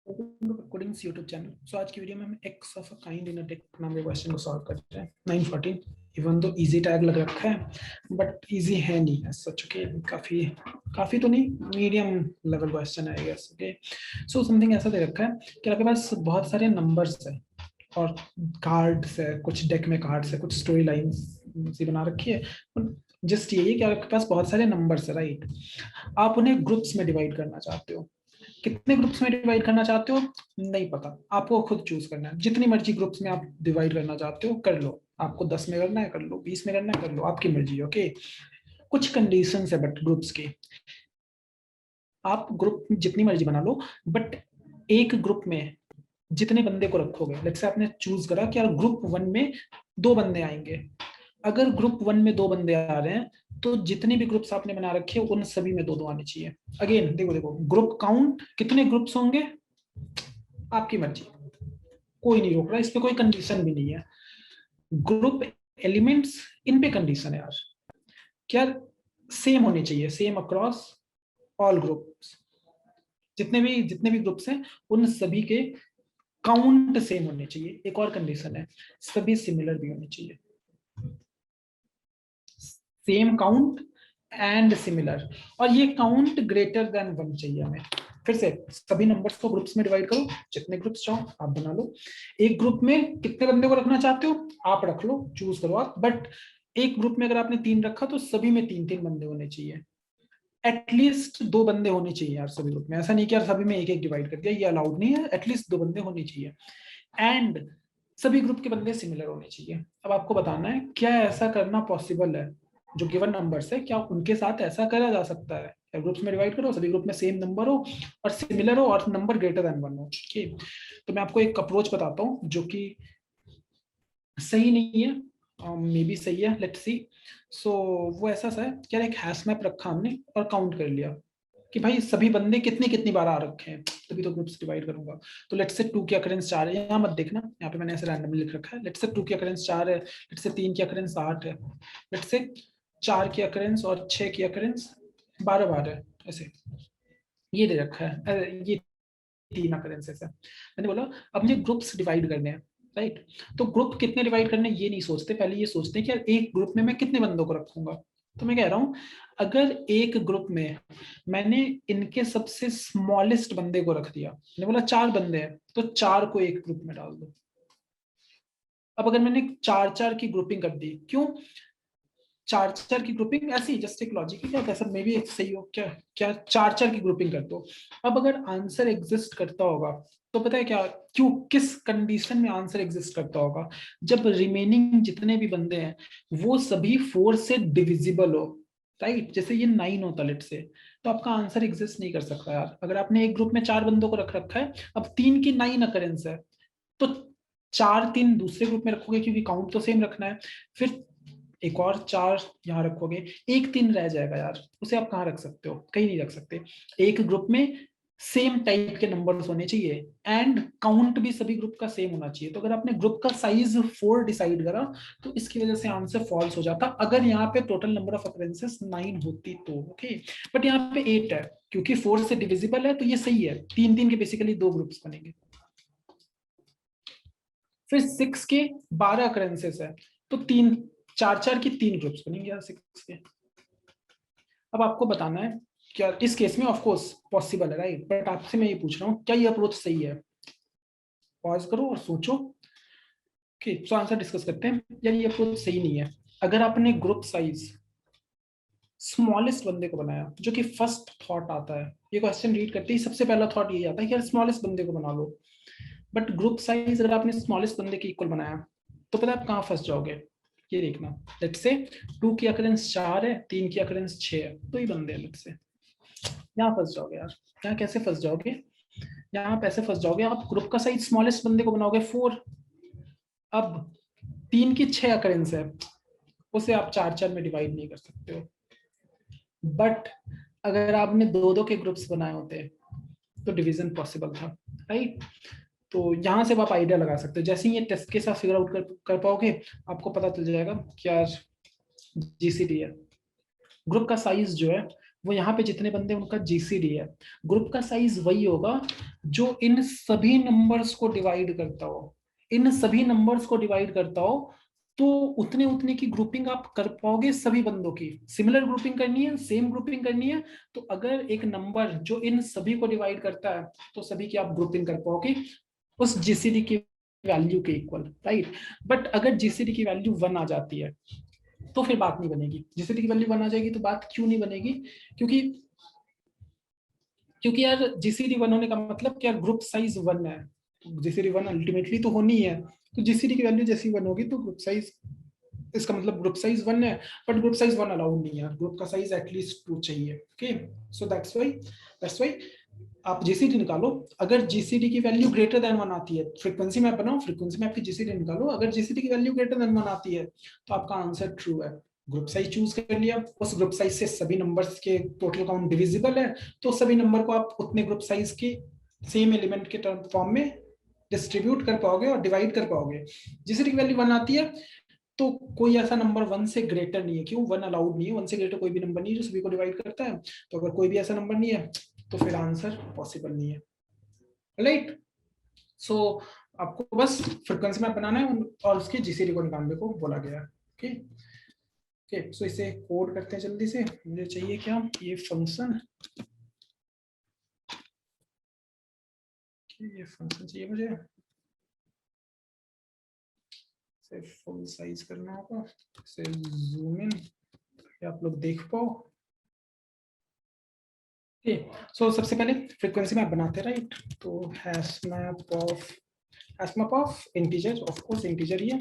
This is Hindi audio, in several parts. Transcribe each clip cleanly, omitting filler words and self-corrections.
Codings YouTube channel. सो आज की वीडियो में हम x of a kind in a take नाम के क्वेश्चन को सॉल्व करते हैं। 914 इवन तो इजी टैग लग रखा है बट इजी है नहीं सच। ओके, काफी काफी तो नहीं, मीडियम लेवल क्वेश्चन है गेस। ओके, सो समथिंग ऐसा दे रखा है कि आपके पास बहुत सारे नंबर्स है और कार्ड्स है, कुछ डेक में कार्ड्स है, कुछ स्टोरी लाइंस सी बना रखी है। जस्ट यही है कि आपके पास बहुत सारे नंबर्स है, राइट। आप उन्हें ग्रुप्स में डिवाइड करना चाहते हो। कितने ग्रुप्स में डिवाइड करना चाहते हो नहीं पता, आपको खुद चूज करना है। जितनी मर्जी ग्रुप्स में आप डिवाइड करना चाहते हो कर लो। आपको 10 में करना है कर लो, 20 में करना है कर लो, आपकी मर्जी। ओके, कुछ कंडीशंस है बट ग्रुप्स की। आप ग्रुप जितनी मर्जी बना लो बट एक ग्रुप में जितने बंदे को रखोगे, लेट्स से आपने चूज करा कि यार ग्रुप 1 में 2 बंदे आएंगे। अगर ग्रुप 1 में 2 बंदे आ रहे हैं तो जितने भी ग्रुप्स आपने बना रखे हैं उन सभी में दो दो आने चाहिए। अगेन देखो देखो, ग्रुप काउंट कितने ग्रुप्स होंगे आपकी मर्जी, कोई नहीं रोक रहा, इस पे कोई कंडीशन भी नहीं है। ग्रुप एलिमेंट्स, इन पे कंडीशन है यार। क्या सेम होने चाहिए, सेम अक्रॉस ऑल ग्रुप्स। जितने भी ग्रुप्स हैं उन सभी के काउंट सेम होने चाहिए। एक और कंडीशन है, सभी सिमिलर भी होने चाहिए। सेम काउंट एंड सिमिलर, और ये काउंट ग्रेटर देन 1 चाहिए हमें। फिर से सभी नंबर्स को ग्रुप्स में डिवाइड करो, जितने ग्रुप्स चाहो आप बना लो। एक ग्रुप में कितने बंदे को रखना चाहते हो आप रख लो, चूज करो आप। बट एक ग्रुप में अगर आपने 3 रखा तो सभी में 3 3 बंदे होने चाहिए। एटलीस्ट 2 बंदे होने चाहिए यार सभी ग्रुप में। ऐसा नहीं कि यार सभी में एक एक डिवाइड कर दिया, ये अलाउड नहीं है। एटलीस्ट 2 बंदे होने चाहिए एंड सभी ग्रुप के बंदे सिमिलर होने चाहिए। अब आपको बताना है क्या ऐसा करना पॉसिबल है। जो गिवन नंबर्स है क्या उनके साथ ऐसा करा जा सकता है। ग्रुप्स में डिवाइड करो, सभी ग्रुप में सेम नंबर हो और सिमिलर हो और नंबर ग्रेटर देन 1 हो। ठीक, तो मैं आपको एक अप्रोच बताता हूँ जो कि सही नहीं है, मे बी सही है, लेट्स सी। सो वो ऐसा सा है कि यार एक हैश मैप रखा हमने और काउंट कर लिया कि भाई सभी बंदे कितनी कितनी बार आ रखे हैं, तभी तो ग्रुप्स डिवाइड करूंगा। तो लेट्स से 2 की अकरेंस 4 है, यहाँ मत देखना, यहाँ पे मैंने ऐसे रैंडमली लिख रखा है। लेट्स से 2 की अकरेंस 4 है, लेट्स से 3 की अकरेंस 8 है, लेट्स से 4 की अकरेंस और 6 की अकरेंस 12 बार है। ऐसे ये दे रखा है, ये 3 अकरेंसेस है। मैंने बोला अब मुझे ग्रुप्स डिवाइड करने हैं, राइट। तो ग्रुप कितने डिवाइड करने ये नहीं सोचते, पहले ये सोचते हैं कि यार एक ग्रुप में मैं कितने बंदों को रखूंगा। तो मैं कह रहा हूं अगर एक ग्रुप में मैंने इनके सबसे स्मॉलेस्ट बंदे को रख दिया, मैंने बोला 4 बंदे हैं तो 4 को एक ग्रुप में डाल दो। अब अगर मैंने 4 4 की ग्रुपिंग कर दी, क्यों 4 4 की ग्रुपिंग ऐसी जस्ट एक लॉजिक है क्या, कैसा मे भी सही हो क्या, क्या 4 4 की ग्रुपिंग कर दो। अब अगर आंसर एग्जिस्ट करता होगा तो पता है क्या, क्यों किस कंडीशन में आंसर एग्जिस्ट करता होगा, जब रिमेनिंग जितने भी बंदे हैं वो सभी 4 से डिविजिबल हो, राइट। जैसे ये 9 होता लेट से, तो आपका आंसर एग्जिस्ट नहीं कर सकता यार। अगर आपने एक ग्रुप में 4 बंदों को रख रखा है, अब 3 की 9 अकरेंस है तो 4 3 दूसरे ग्रुप में रखोगे क्योंकि काउंट तो सेम रखना है। फिर एक और 4 यहाँ रखोगे, एक 3 रह जाएगा यार, उसे आप कहाँ रख सकते हो, कहीं नहीं रख सकते। एक ग्रुप में सेम टाइप के नंबर्स होने चाहिए एंड काउंट भी सभी ग्रुप का सेम होना चाहिए। तो अगर आपने ग्रुप का साइज 4 डिसाइड करा तो इसकी वजह से आंसर फॉल्स हो जाता, अगर यहाँ पे टोटल नंबर ऑफ अकरेंसेस 9 होती तो। ओके, बट यहाँ पे 8 है क्योंकि 4 से डिविजिबल है तो ये सही है। 3 3 के बेसिकली 2 ग्रुप्स बनेंगे। फिर 6 के 12 अकरेंसेस है तो 4 4 की 3 ग्रुप्स बनेंगे यार 6 के। अब आपको बताना है क्या इस केस में, ऑफ कोर्स पॉसिबल है, राइट। बट आपसे मैं ये पूछ रहा हूँ क्या ये अप्रोच सही है। पॉज करो और सोचो। ओके, सो आंसर डिस्कस करते हैं। यार ये अप्रोच सही नहीं है। अगर आपने ग्रुप साइज स्मॉलेस्ट बंदे को बनाया, जो कि फर्स्ट थॉट आता है, ये क्वेश्चन रीड करते ही सबसे पहला थॉट यही आता है कि यार स्मॉलेस्ट बंदे को बना लो। बट ग्रुप साइज अगर आपने स्मॉलेस्ट बंदे के इक्वल बनाया तो पता है आप कहाँ फंस जाओगे। ये देखना, लेट्स से 2 की अकरेंस 4 है, 3 की अकरेंस 6 है, तो ही बंदे हैं लेट्स से। यहाँ फंस जाओगे यार। यहाँ कैसे फंस जाओगे, यहाँ पैसे फंस जाओगे। आप ग्रुप का साइज स्मॉलेस्ट बंदे को बनाओगे 4, अब 3 की 6 अकरेंस है, उसे आप 4 4 में डिवाइड नहीं कर सकते हो। बट अगर आपने 2 2 के ग्रुप्स बनाए होते तो डिवीजन पॉसिबल था, राइट। तो यहाँ से आप आइडिया लगा सकते हो। जैसे ही ये टेस्ट के साथ फिगर आउट कर पाओगे आपको पता चल जाएगा क्या जीसीडी है। ग्रुप का साइज जो है वो यहाँ पे जितने बंदे उनका जीसीडी है, ग्रुप का साइज वही होगा जो इन सभी नंबर्स को डिवाइड करता हो, इन सभी नंबर्स को डिवाइड करता हो, तो उतने उतने की ग्रुपिंग आप कर पाओगे सभी बंदों की। सिमिलर ग्रुपिंग करनी है, सेम ग्रुपिंग करनी है, तो अगर एक नंबर जो इन सभी को डिवाइड करता है तो सभी की आप ग्रुपिंग कर पाओगे उस जीसीडी की वैल्यू के इक्वल, राइट। बट अगर जीसीडी की वैल्यू 1 आ जाती है तो फिर बात नहीं बनेगी। जीसीडी की वैल्यू 1 आ जाएगी तो बात क्यों नहीं बनेगी? क्योंकि क्योंकि यार जीसीडी 1 होने का मतलब क्या, ग्रुप साइज 1 है, जीसीडी 1 अल्टीमेटली तो होनी है, तो जीसीडी की वैल्यू जैसी 1 होगी तो ग्रुप साइज, इसका मतलब ग्रुप साइज 1 है, बट ग्रुप साइज 1 अलाउड नहीं है, ग्रुप का साइज एटलीस्ट 2 चाहिए। ओके, सो दैट्स व्हाई आप जीसीडी निकालो। अगर जीसीडी की वैल्यू ग्रेटर देन 1 आती है, फ्रीक्वेंसी मैप बनाओ, फ्रीक्वेंसी मैप की जीसीडी निकालो, अगर जीसीडी की वैल्यू ग्रेटर देन 1 आती है तो आपका आंसर ट्रू है। ग्रुप साइज चूज कर लिया, उस ग्रुप साइज से सभी नंबर्स के टोटल काउंट डिविजिबल है, तो सभी नंबर को आप उतने ग्रुप साइज के सेम एलिमेंट के फॉर्म में डिस्ट्रीब्यूट कर पाओगे और डिवाइड कर पाओगे। जीसीडी की वैल्यू 1 आती है तो कोई ऐसा नंबर 1 से ग्रेटर नहीं है, क्यों? 1 अलाउड नहीं है, 1 से ग्रेटर कोई भी नंबर नहीं है जो सभी को डिवाइड करता है, तो अगर कोई भी ऐसा नंबर नहीं है तो फिर आंसर पॉसिबल नहीं है, राइट। सो आपको बस फ्रीक्वेंसी मैप बनाना है और उसके जीसीडी को निकालने को बोला गया है। ओके ओके, सो इसे कोड करते हैं जल्दी से। मुझे चाहिए क्या, ये फंक्शन, ये फंक्शन चाहिए मुझे, इसे फुल साइज करना होगा, इसे जूम इन आप लोग देख पाओ। सो सबसे पहले फ्रीक्वेंसी मैप बनाते हैं, राइट। तो hash map of integer, of course integer ही है,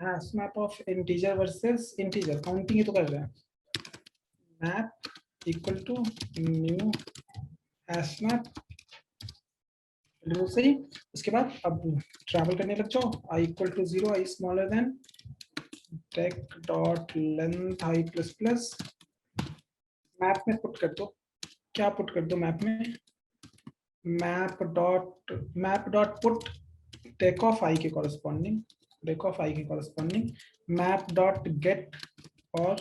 hash map of integer versus integer, counting ही तो कर रहे हैं, map equal to new hash map, सही। उसके बाद अब ट्रैवल करने लग जाओ, i equal to 0, i smaller than text dot length i plus plus, map में पुट कर दो, क्या पुट कर दो मैप में, map dot put text of i के कॉरेस्पॉन्डिंग, टेक ऑफ i के corresponding, map dot get or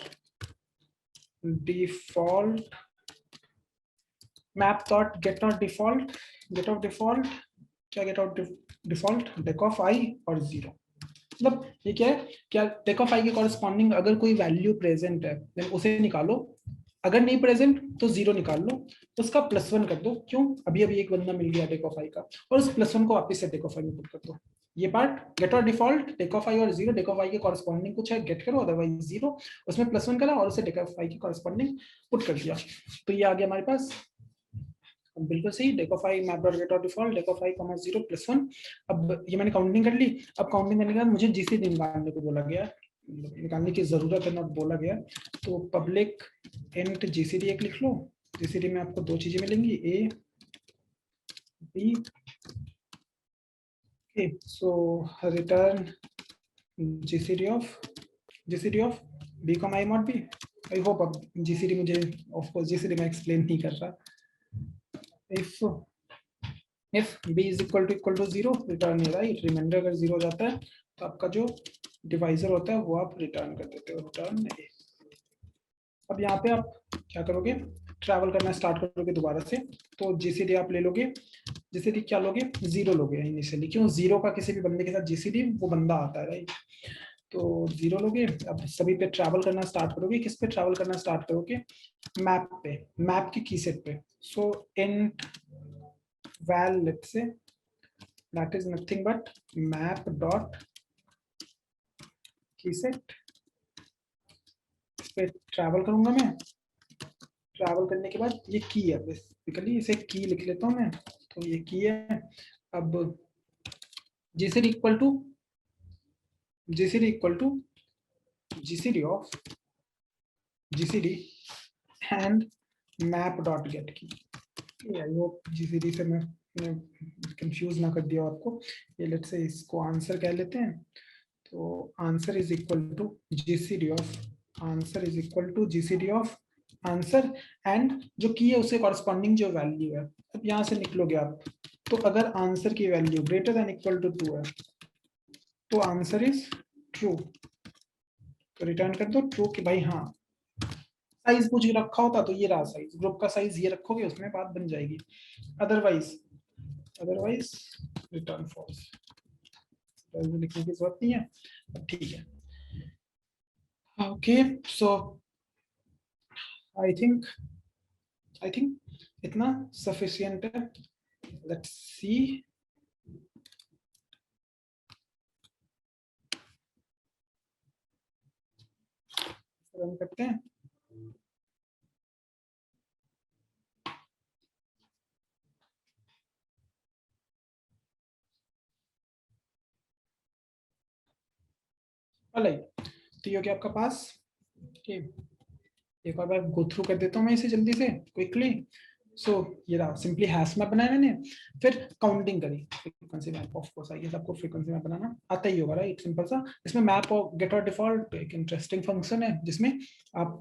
default, map dot get or default, get of default, क्या get of default, take of i और 0, मतलब ये क्या है, क्या टेक ऑफ i के कॉरेस्पॉन्डिंग अगर कोई वैल्यू प्रेजेंट है देन उसे निकालो, अगर नहीं प्रेजेंट तो 0 निकाल लो, तो उसका +1 कर दो, क्यों, अभी अभी एक बंदा मिल गया टेक ऑफ i का, और उस +1 को वापस से टेक ऑफ i में पुट कर दो। ये part gate or default, take of i और 0, टेक ऑफ i के कॉरेस्पॉन्डिंग कुछ है गेट करो, अदरवाइज 0, उसमें +1 करा और उसे टेक ऑफ i के कॉरेस्पॉन्डिंग पुट कर दिया, तो ये आ गया हमारे पास बिल्कुल सही, take of i map dot get or default take of i 0 +1। अब ये मैंने काउंटिंग कर ली, अब काउंटिंग करने के बाद मुझे जीसीडी निकालने को बोला गया, निकालने की जरूरत है, नॉट बोला गया, तो पब्लिक इंट जीसीडी एक लिख लो, जीसीडी में आपको 2 चीजें मिलेंगी, A B, okay, so return GCD of B comma I mod B. I hope अब जीसीडी मुझे, ऑफ कोर्स जीसीडी में एक्सप्लेन नहीं कर रहा, if b is equal to 0 return है, राइट, रिमाइंडर अगर 0 हो जाता है तो आपका जो डिवाइजर होता है वो आप रिटर्न कर देते हो, रिटर्न a। अब यहाँ पे आप क्या करोगे, ट्रैवल करना स्टार्ट करोगे दोबारा से, तो जीसीडी आप ले लोगे, जीसीडी क्या लोगे, 0 लोगे इनिशियली, क्यों, 0 का किसी भी बंदे के साथ जीसीडी वो बंदा आता है, राइट, तो 0 लोगे। अब सभी पे ट्रैवल करना स्टार्ट करोगे, किस पे ट्रैवल करना स्टार्ट करोगे, मैप पे, मैप की की सेट पे, सो int val, let's say that is nothing but map dot keyset, इस पे ट्रैवल करूंगा मैं, ट्रैवल करने के बाद ये की है, बेसिकली इसे की लिख लेता हूं मैं, तो ये की है। अब GCD equal to GCD of GCD and map dot get key, I hope GCD से मैं कंफ्यूज ना कर दिया आपको, ये लेट्स से इसको आंसर कह लेते हैं, तो answer is equal to GCD of, answer is equal to GCD of answer and जो की है उससे कॉरेस्पॉन्डिंग जो वैल्यू है। अब यहाँ से निकलोगे आप, तो अगर आंसर की value greater than equal to 2 है तो आंसर इज ट्रू, तो रिटर्न कर दो ट्रू कि भाई हाँ साइज पूछ रखा होता तो ये रहा साइज, ग्रुप का साइज ये रखोगे उसमें बात बन जाएगी। अदरवाइज रिटर्न फॉल्स, लिखने की जरूरत नहीं है, ठीक है। ओके सो आई थिंक इतना सफिशिएंट है। लेट्स सी, रन करते हैं। तो ये हो गया आपका पास। ठीक, एक और बार गो थ्रू कर देता हूँ मैं इसे जल्दी से क्विकली। सो ये रहा, सिंपली हैश मैप बनाया मैंने, फिर काउंटिंग करी, फ्रीक्वेंसी मैप। ऑफ कोर्स आइए सबको फ्रीक्वेंसी मैप बनाना आता ही होगा, राइट, सिंपल सा। इसमें मैप और गेट और डिफॉल्ट एक इंटरेस्टिंग फंक्शन है जिसमें आप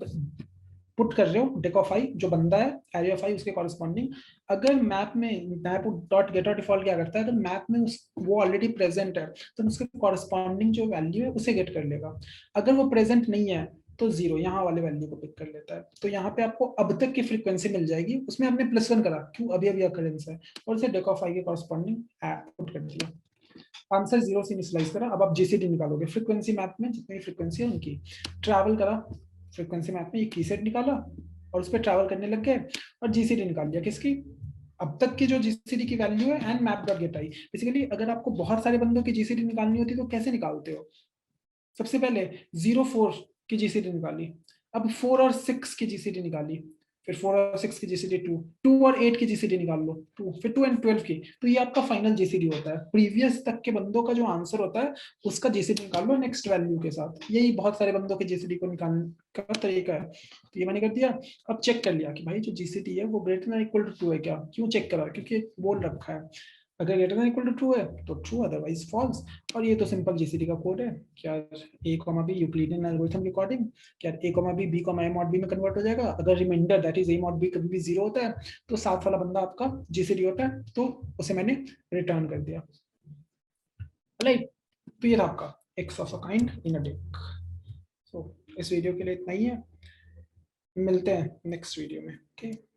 पुट कर रहे हो डेक ऑफ आई जो बंदा है, एरिया ऑफ आई उसके कॉरेस्पॉन्डिंग। अगर मैप में map dot get or default क्या करता है, अगर मैप में वो ऑलरेडी प्रेजेंट है तो उसके कॉरेस्पॉन्डिंग जो वैल्यू है उसे गेट कर लेगा। अगर वो प्रेजेंट नहीं है तो जीरो यहाँ वाले वैल्यू को पिक कर लेता है। तो यहाँ पे आपको अब तक की फ्रीक्वेंसी मिल जाएगी, उसमें हमने +1 करा क्यों, अभी अभी अकरेंस है, और उसे डेक ऑफ आई के कॉरेस्पॉन्डिंग पुट कर दिया। आंसर 0 से इनिशियलाइज करा। अब आप जीसीडी निकालोगे फ्रीक्वेंसी मैप में, जितनी फ्रीक्वेंसी है उनकी ट्रैवल करा फ्रीक्वेंसी मैप में, ये की सेट निकाला और उस पर ट्रैवल करने लग गए और जीसीडी निकाल लिया किसकी, अब तक की जो जीसीडी की वैल्यू है and map dot gate I. Basically अगर आपको बहुत सारे बंदों की जीसीडी निकालनी होती तो कैसे निकालते हो, सबसे पहले 0 4 की जीसीडी निकाली, अब 4 और 6 की जीसीडी निकाली, फिर 4 और 6 की जीसीडी 2, 2 और 8 की जीसीडी निकाल लो 2, फिर 2 एंड 12 की। तो ये आपका फाइनल जीसीडी होता है, प्रीवियस तक के बंदों का जो आंसर होता है उसका जीसीडी निकाल लो नेक्स्ट वैल्यू के साथ। यही बहुत सारे बंदों के जीसीडी को निकालने का तरीका है। तो ये मैंने कर दिया। अब चेक कर लिया कि भाई जो जीसीडी है वो ग्रेटर देन इक्वल टू 2 है क्या, क्यों चेक करा, क्योंकि बोल रखा है अगर ग्रेटर देन इक्वल टू 2 है तो ट्रू, अदरवाइज फॉल्स। और ये तो सिंपल जीसीडी का कोड है, क्या A comma B Euclidean algorithm के अकॉर्डिंग, क्या A comma B comma A mod B में कन्वर्ट हो जाएगा। अगर reminder that is A mod B कभी भी 0 होता है तो साथ वाला बंदा आपका जीसीडी होता है, तो उसे मैंने रिटर्न कर दिया। राइट, तो ये था आपका X of a kind in a deck. So इस वीडियो के लिए इतना ही है, मिलते हैं नेक्स्ट वीडियो में। ओके।